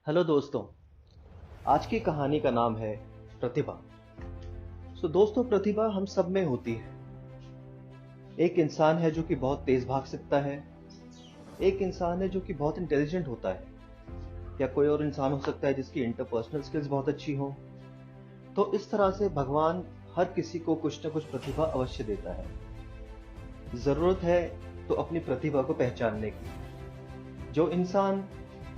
Hello दोस्तों। आज की कहानी का नाम है प्रतिभा। दोस्तों, प्रतिभा हम सब में होती है। एक इंसान है जो कि बहुत तेज भाग सकता है। एक इंसान है जो कि बहुत इंटेलिजेंट होता है, या कोई और इंसान हो सकता है जिसकी इंटरपर्सनल स्किल्स बहुत अच्छी हो। तो इस तरह से भगवान हर किसी को कुछ न कुछ प्रतिभा अवश्य देता है। जरूरत है तो अपनी प्रतिभा को पहचानने की। जो इंसान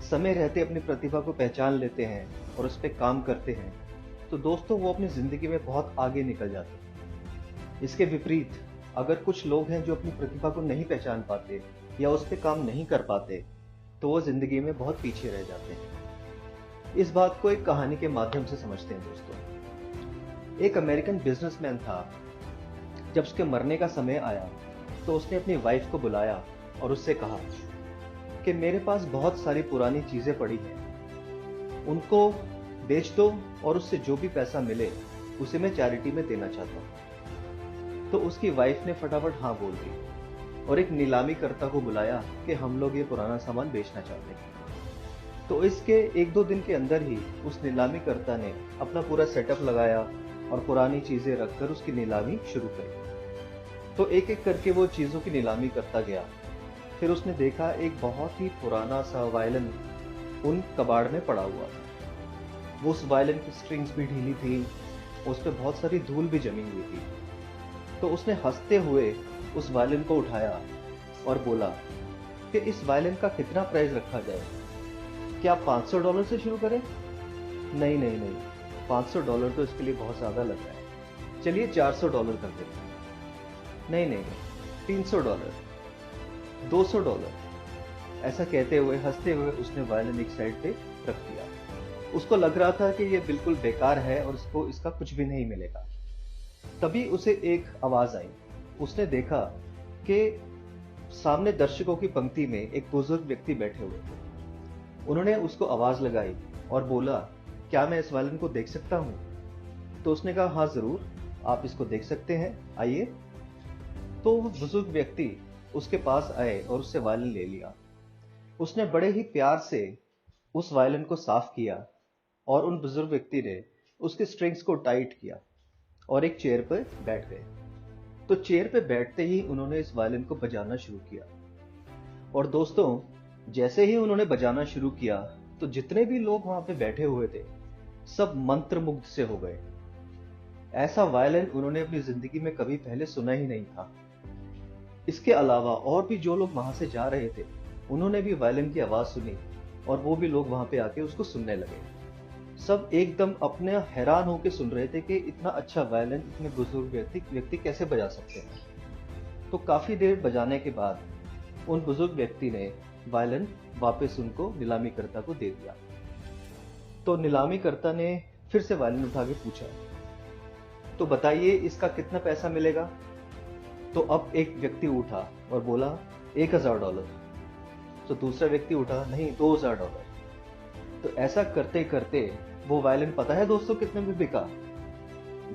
समय रहते अपनी प्रतिभा को पहचान लेते हैं और उस पर काम करते हैं, तो दोस्तों वो अपनी जिंदगी में बहुत आगे निकल जाते हैं। इसके विपरीत अगर कुछ लोग हैं जो अपनी प्रतिभा को नहीं पहचान पाते या उस पर काम नहीं कर पाते, तो वो जिंदगी में बहुत पीछे रह जाते हैं। इस बात को एक कहानी के माध्यम से समझते हैं दोस्तों। एक अमेरिकन बिजनेसमैन था। जब उसके मरने का समय आया तो उसने अपनी वाइफ को बुलाया और उससे कहा कि मेरे पास बहुत सारी पुरानी चीजें पड़ी हैं, उनको बेच दो और उससे जो भी पैसा मिले उसे मैं चैरिटी में देना चाहता हूं। तो उसकी वाइफ ने फटाफट हाँ बोल दी और एक नीलामी कर्ता को बुलाया कि हम लोग ये पुराना सामान बेचना चाहते हैं। तो इसके एक दो दिन के अंदर ही उस नीलामी कर्ता ने अपना पूरा सेटअप लगाया और पुरानी चीजें रखकर उसकी नीलामी शुरू करी। तो एक एक करके वो चीजों की नीलामी करता गया। फिर उसने देखा एक बहुत ही पुराना सा वायलिन उन कबाड़ में पड़ा हुआ था। वो उस वायलिन की स्ट्रिंग्स भी ढीली थी, उस पर बहुत सारी धूल भी जमी हुई थी। तो उसने हंसते हुए उस वायलिन को उठाया और बोला कि इस वायलिन का कितना प्राइस रखा जाए? क्या आप $500 से शुरू करें? नहीं नहीं नहीं, $500 तो इसके लिए बहुत ज्यादा लग रहा है। चलिए $400 कर देते हैं। नहीं नहीं, $300, $200। ऐसा कहते हुए हंसते हुए उसने वायलिन एक साइड पे रख दिया। उसको लग रहा था कि ये बिल्कुल बेकार है और इसको इसका कुछ भी नहीं मिलेगा। तभी उसे एक आवाज आई। उसने देखा कि सामने दर्शकों की पंक्ति में एक बुजुर्ग व्यक्ति बैठे हुए थे। उन्होंने उसको आवाज लगाई और बोला, क्या मैं इस वायलिन को देख सकता हूं? तो उसने कहा, हाँ जरूर, आप इसको देख सकते हैं, आइए। तो वो बुजुर्ग व्यक्ति उसके पास आए और उससे वायलिन ले लिया। उसने बड़े ही प्यार से उस वायलिन को साफ किया और उन बुजुर्ग व्यक्ति ने उसके स्ट्रिंग्स को टाइट किया और एक चेयर पर बैठ गए। तो चेयर पे बैठते ही उन्होंने इस वायलिन को बजाना शुरू किया। और दोस्तों, जैसे ही उन्होंने बजाना शुरू किया तो जितने भी लोग वहां पे बैठे हुए थे सब मंत्रमुग्ध से हो गए। ऐसा वायलिन उन्होंने अपनी जिंदगी में कभी पहले सुना ही नहीं था। इसके अलावा और भी जो लोग वहां से जा रहे थे उन्होंने भी वायलिन की आवाज सुनी और वो भी लोग वहां पे आके उसको सुनने लगे। सब एकदम अपने हैरान होकर सुन रहे थे कि इतना अच्छा वायलिन इतने बुजुर्ग व्यक्ति कैसे बजा सकते हैं। तो काफी देर बजाने के बाद उन बुजुर्ग व्यक्ति ने वायलिन वापस उनको नीलामीकर्ता को दे दिया। तो नीलामीकर्ता ने फिर से वायलिन उठा के पूछा, तो बताइए इसका कितना पैसा मिलेगा? तो अब एक व्यक्ति उठा और बोला, $1000। तो दूसरा व्यक्ति उठा, नहीं, $2000। तो ऐसा करते करते वो वायलिन पता है दोस्तों कितने में बिका?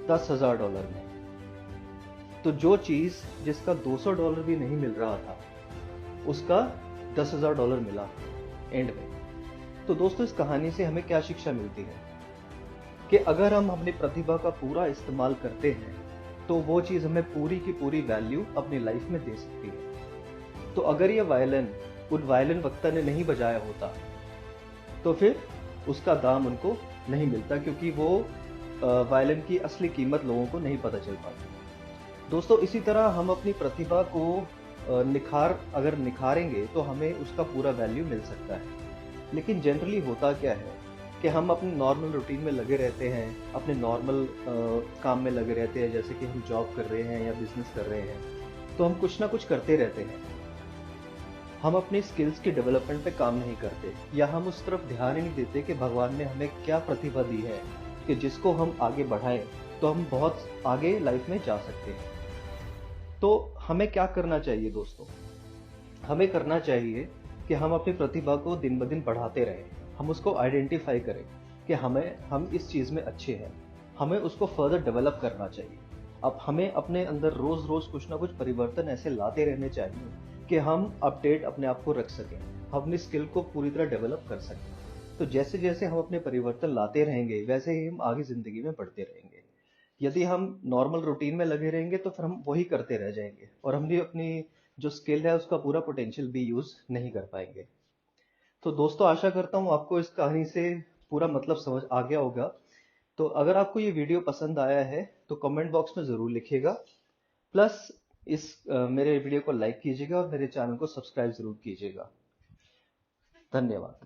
$10,000 में। तो जो चीज जिसका $200 भी नहीं मिल रहा था उसका $10,000 मिला एंड में। तो दोस्तों, इस कहानी से हमें क्या शिक्षा मिलती है कि अगर हम अपनी प्रतिभा का पूरा इस्तेमाल करते हैं तो वो चीज हमें पूरी की पूरी वैल्यू अपनी लाइफ में दे सकती है। तो अगर ये वायलिन उन वायलिन वक्ता ने नहीं बजाया होता तो फिर उसका दाम उनको नहीं मिलता, क्योंकि वो वायलिन की असली कीमत लोगों को नहीं पता चल पाती। दोस्तों, इसी तरह हम अपनी प्रतिभा को अगर निखारेंगे तो हमें उसका पूरा वैल्यू मिल सकता है। लेकिन जनरली होता क्या है कि हम अपने नॉर्मल रूटीन में लगे रहते हैं, अपने नॉर्मल काम में लगे रहते हैं, जैसे कि हम जॉब कर रहे हैं या बिजनेस कर रहे हैं, तो हम कुछ ना कुछ करते रहते हैं। हम अपनी स्किल्स की डेवलपमेंट पे काम नहीं करते, या हम उस तरफ ध्यान ही नहीं देते कि भगवान ने हमें क्या प्रतिभा दी है कि जिसको हम आगे बढ़ाएं तो हम बहुत आगे लाइफ में जा सकते हैं। तो हमें क्या करना चाहिए दोस्तों? हमें करना चाहिए कि हम अपनी प्रतिभा को दिन ब दिन बढ़ाते रहें। हम उसको आइडेंटिफाई करें कि हम इस चीज में अच्छे हैं, हमें उसको फर्दर डेवलप करना चाहिए। अब हमें अपने अंदर रोज रोज कुछ ना कुछ परिवर्तन ऐसे लाते रहने चाहिए कि हम अपडेट अपने आप को रख सकें, हम अपनी स्किल को पूरी तरह डेवलप कर सकें। तो जैसे जैसे हम अपने परिवर्तन लाते रहेंगे वैसे ही हम आगे जिंदगी में बढ़ते रहेंगे। यदि हम नॉर्मल रूटीन में लगे रहेंगे तो फिर हम वही करते रह जाएंगे और हम भी अपनी जो स्किल है उसका पूरा पोटेंशियल भी यूज नहीं कर पाएंगे। तो दोस्तों, आशा करता हूँ आपको इस कहानी से पूरा मतलब समझ आ गया होगा। तो अगर आपको ये वीडियो पसंद आया है तो कमेंट बॉक्स में जरूर लिखिएगा। प्लस मेरे वीडियो को लाइक कीजिएगा और मेरे चैनल को सब्सक्राइब जरूर कीजिएगा। धन्यवाद।